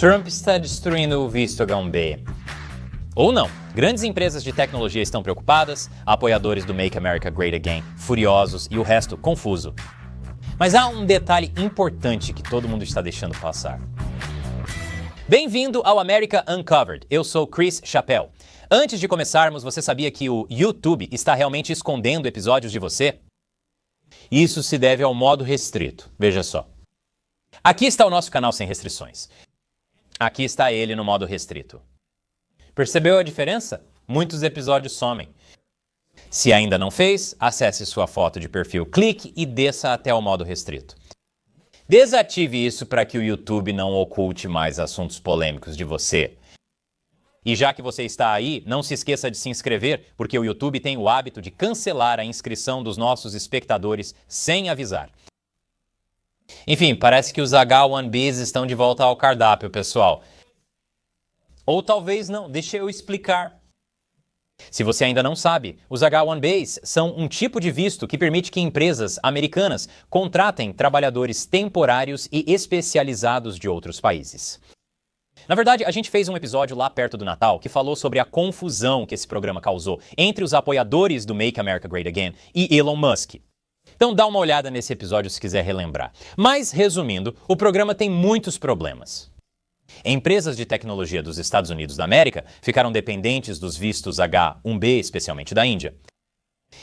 Trump está destruindo o visto H-1B. Ou não. Grandes empresas de tecnologia estão preocupadas, apoiadores do Make America Great Again furiosos e o resto confuso. Mas há um detalhe importante que todo mundo está deixando passar. Bem-vindo ao America Uncovered. Eu sou Chris Chappell. Antes de começarmos, você sabia que o YouTube está realmente escondendo episódios de você? Isso se deve ao modo restrito. Veja só. Aqui está o nosso canal sem restrições. Aqui está ele no modo restrito. Percebeu a diferença? Muitos episódios somem. Se ainda não fez, acesse sua foto de perfil, clique e desça até o modo restrito. Desative isso para que o YouTube não oculte mais assuntos polêmicos de você. E já que você está aí, não se esqueça de se inscrever, porque o YouTube tem o hábito de cancelar a inscrição dos nossos espectadores sem avisar. Enfim, parece que os H-1Bs estão de volta ao cardápio, pessoal. Ou talvez não, deixa eu explicar. Se você ainda não sabe, os H-1Bs são um tipo de visto que permite que empresas americanas contratem trabalhadores temporários e especializados de outros países. Na verdade, a gente fez um episódio lá perto do Natal que falou sobre a confusão que esse programa causou entre os apoiadores do Make America Great Again e Elon Musk. Então dá uma olhada nesse episódio se quiser relembrar. Mas, resumindo, o programa tem muitos problemas. Empresas de tecnologia dos Estados Unidos da América ficaram dependentes dos vistos H-1B, especialmente da Índia.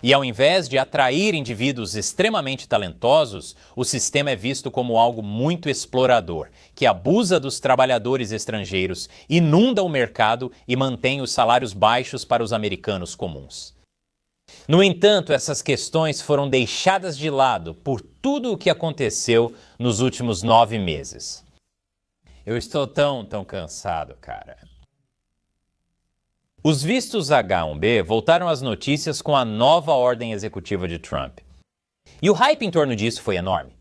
E ao invés de atrair indivíduos extremamente talentosos, o sistema é visto como algo muito explorador, que abusa dos trabalhadores estrangeiros, inunda o mercado e mantém os salários baixos para os americanos comuns. No entanto, essas questões foram deixadas de lado por tudo o que aconteceu nos últimos 9 meses. Eu estou tão cansado, cara. Os vistos H-1B voltaram às notícias com a nova ordem executiva de Trump. E o hype em torno disso foi enorme.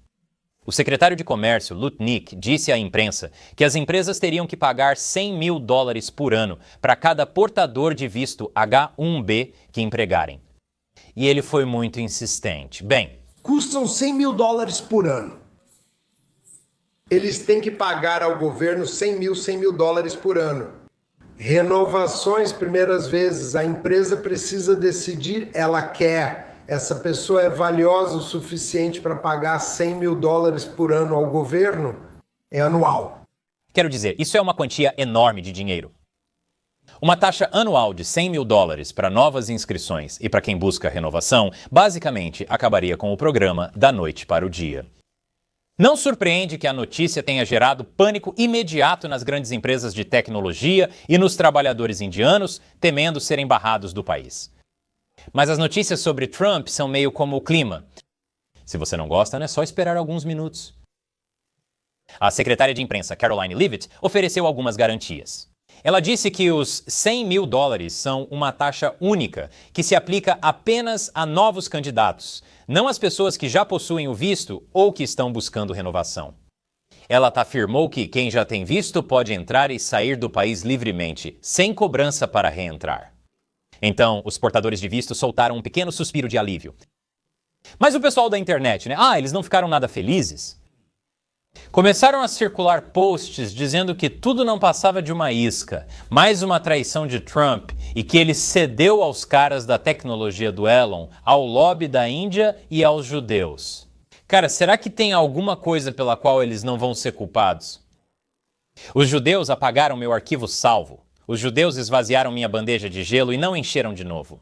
O secretário de Comércio, Lutnick, disse à imprensa que as empresas teriam que pagar $100 mil por ano para cada portador de visto H-1B que empregarem. E ele foi muito insistente. Bem, custam $100 mil por ano. Eles têm que pagar ao governo $100 mil por ano. Renovações, primeiras vezes, a empresa precisa decidir, ela quer. Essa pessoa é valiosa o suficiente para pagar $100 mil por ano ao governo? É anual. Quero dizer, isso é uma quantia enorme de dinheiro. Uma taxa anual de $100 mil para novas inscrições e para quem busca renovação, basicamente acabaria com o programa da noite para o dia. Não surpreende que a notícia tenha gerado pânico imediato nas grandes empresas de tecnologia e nos trabalhadores indianos, temendo serem barrados do país. Mas as notícias sobre Trump são meio como o clima. Se você não gosta, é só esperar alguns minutos. A secretária de imprensa, Karoline Leavitt, ofereceu algumas garantias. Ela disse que os $100 mil são uma taxa única, que se aplica apenas a novos candidatos, não às pessoas que já possuem o visto ou que estão buscando renovação. Ela afirmou que quem já tem visto pode entrar e sair do país livremente, sem cobrança para reentrar. Então, os portadores de visto soltaram um pequeno suspiro de alívio. Mas o pessoal da internet, eles não ficaram nada felizes? Começaram a circular posts dizendo que tudo não passava de uma isca, mais uma traição de Trump e que ele cedeu aos caras da tecnologia do Elon, ao lobby da Índia e aos judeus. Cara, será que tem alguma coisa pela qual eles não vão ser culpados? Os judeus apagaram meu arquivo salvo. Os judeus esvaziaram minha bandeja de gelo e não encheram de novo.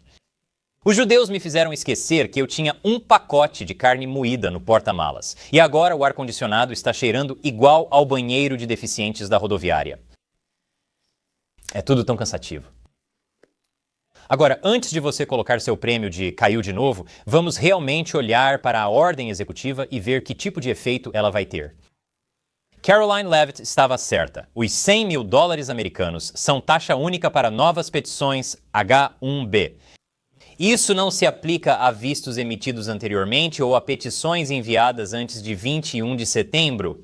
Os judeus me fizeram esquecer que eu tinha um pacote de carne moída no porta-malas. E agora o ar-condicionado está cheirando igual ao banheiro de deficientes da rodoviária. É tudo tão cansativo. Agora, antes de você colocar seu prêmio de caiu de novo, vamos realmente olhar para a ordem executiva e ver que tipo de efeito ela vai ter. Karoline Leavitt estava certa. Os $100 mil americanos são taxa única para novas petições H-1B. Isso não se aplica a vistos emitidos anteriormente ou a petições enviadas antes de 21 de setembro.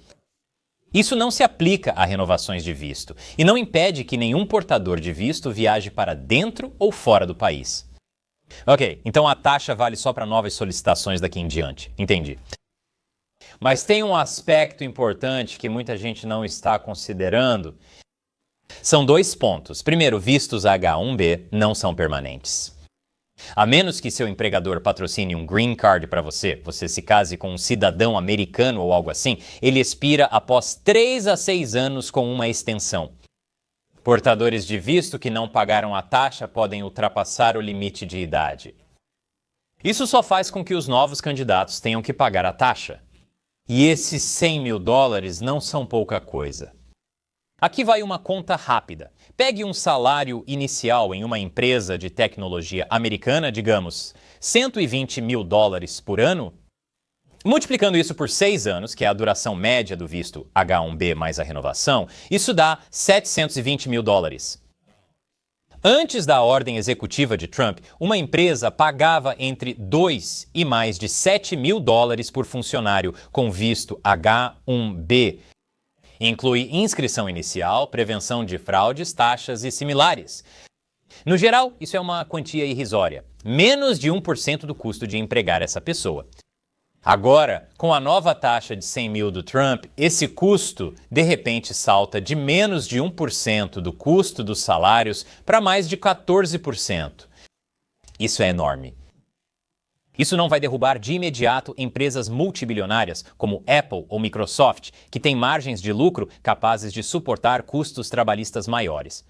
Isso não se aplica a renovações de visto e não impede que nenhum portador de visto viaje para dentro ou fora do país. Ok, então a taxa vale só para novas solicitações daqui em diante. Entendi. Mas tem um aspecto importante que muita gente não está considerando. São dois pontos. Primeiro, vistos H-1B não são permanentes. A menos que seu empregador patrocine um green card para você, você se case com um cidadão americano ou algo assim, ele expira após 3 a 6 anos com uma extensão. Portadores de visto que não pagaram a taxa podem ultrapassar o limite de idade. Isso só faz com que os novos candidatos tenham que pagar a taxa. E esses 100 mil dólares não são pouca coisa. Aqui vai uma conta rápida. Pegue um salário inicial em uma empresa de tecnologia americana, digamos, 120 mil dólares por ano. Multiplicando isso por 6 anos, que é a duração média do visto H-1B mais a renovação, isso dá 720 mil dólares. Antes da ordem executiva de Trump, uma empresa pagava entre 2 e mais de 7 mil dólares por funcionário com visto H-1B. Inclui inscrição inicial, prevenção de fraudes, taxas e similares. No geral, isso é uma quantia irrisória, menos de 1% do custo de empregar essa pessoa. Agora, com a nova taxa de 100 mil do Trump, esse custo, de repente, salta de menos de 1% do custo dos salários para mais de 14%. Isso é enorme. Isso não vai derrubar de imediato empresas multibilionárias como Apple ou Microsoft, que têm margens de lucro capazes de suportar custos trabalhistas maiores.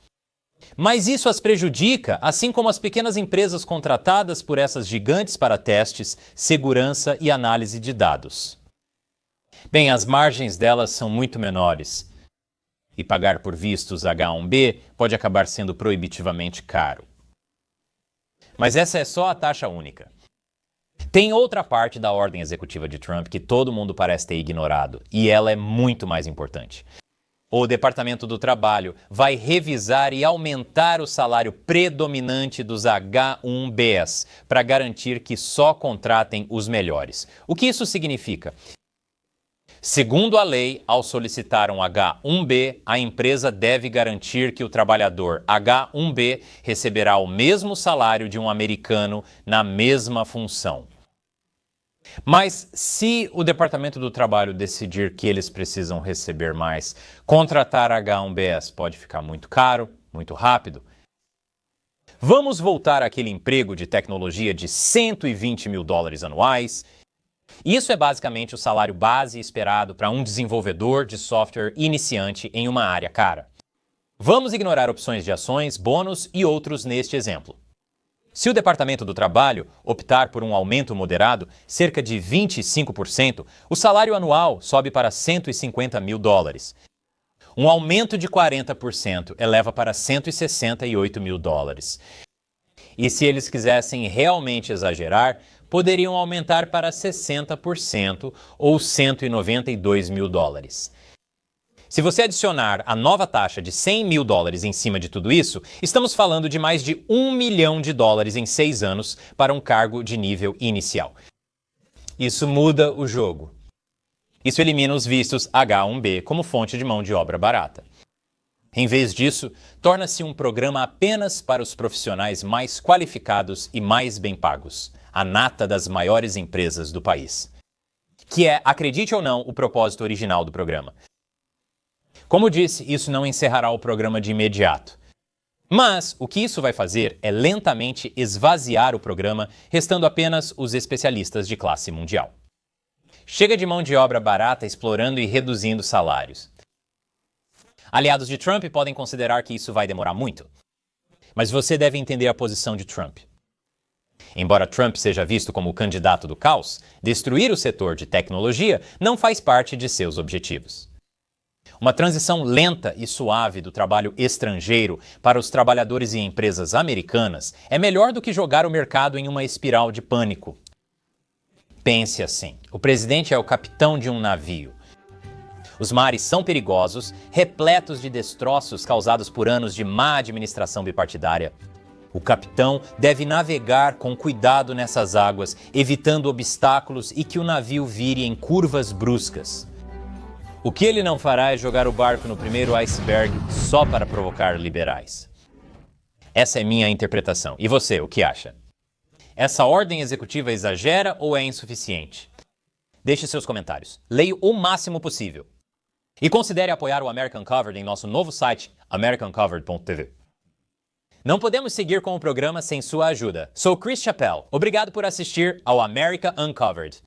Mas isso as prejudica, assim como as pequenas empresas contratadas por essas gigantes para testes, segurança e análise de dados. Bem, as margens delas são muito menores. E pagar por vistos H-1B pode acabar sendo proibitivamente caro. Mas essa é só a taxa única. Tem outra parte da ordem executiva de Trump que todo mundo parece ter ignorado, e ela é muito mais importante. O Departamento do Trabalho vai revisar e aumentar o salário predominante dos H-1Bs para garantir que só contratem os melhores. O que isso significa? Segundo a lei, ao solicitar um H-1B, a empresa deve garantir que o trabalhador H-1B receberá o mesmo salário de um americano na mesma função. Mas se o Departamento do Trabalho decidir que eles precisam receber mais, contratar H-1Bs pode ficar muito caro, muito rápido. Vamos voltar àquele emprego de tecnologia de 120 mil dólares anuais. Isso é basicamente o salário base esperado para um desenvolvedor de software iniciante em uma área cara. Vamos ignorar opções de ações, bônus e outros neste exemplo. Se o Departamento do Trabalho optar por um aumento moderado, cerca de 25%, o salário anual sobe para 150 mil dólares. Um aumento de 40% eleva para 168 mil dólares. E se eles quisessem realmente exagerar, poderiam aumentar para 60% ou 192 mil dólares. Se você adicionar a nova taxa de 100 mil dólares em cima de tudo isso, estamos falando de mais de 1 milhão de dólares em 6 anos para um cargo de nível inicial. Isso muda o jogo. Isso elimina os vistos H-1B como fonte de mão de obra barata. Em vez disso, torna-se um programa apenas para os profissionais mais qualificados e mais bem pagos, a nata das maiores empresas do país. Que é, acredite ou não, o propósito original do programa. Como disse, isso não encerrará o programa de imediato. Mas o que isso vai fazer é lentamente esvaziar o programa, restando apenas os especialistas de classe mundial. Chega de mão de obra barata explorando e reduzindo salários. Aliados de Trump podem considerar que isso vai demorar muito. Mas você deve entender a posição de Trump. Embora Trump seja visto como o candidato do caos, destruir o setor de tecnologia não faz parte de seus objetivos. Uma transição lenta e suave do trabalho estrangeiro para os trabalhadores e empresas americanas é melhor do que jogar o mercado em uma espiral de pânico. Pense assim: o presidente é o capitão de um navio. Os mares são perigosos, repletos de destroços causados por anos de má administração bipartidária. O capitão deve navegar com cuidado nessas águas, evitando obstáculos e que o navio vire em curvas bruscas. O que ele não fará é jogar o barco no primeiro iceberg só para provocar liberais. Essa é minha interpretação. E você, o que acha? Essa ordem executiva exagera ou é insuficiente? Deixe seus comentários. Leio o máximo possível. E considere apoiar o American Covered em nosso novo site, americancovered.tv. Não podemos seguir com o programa sem sua ajuda. Sou Chris Chappell. Obrigado por assistir ao America Uncovered.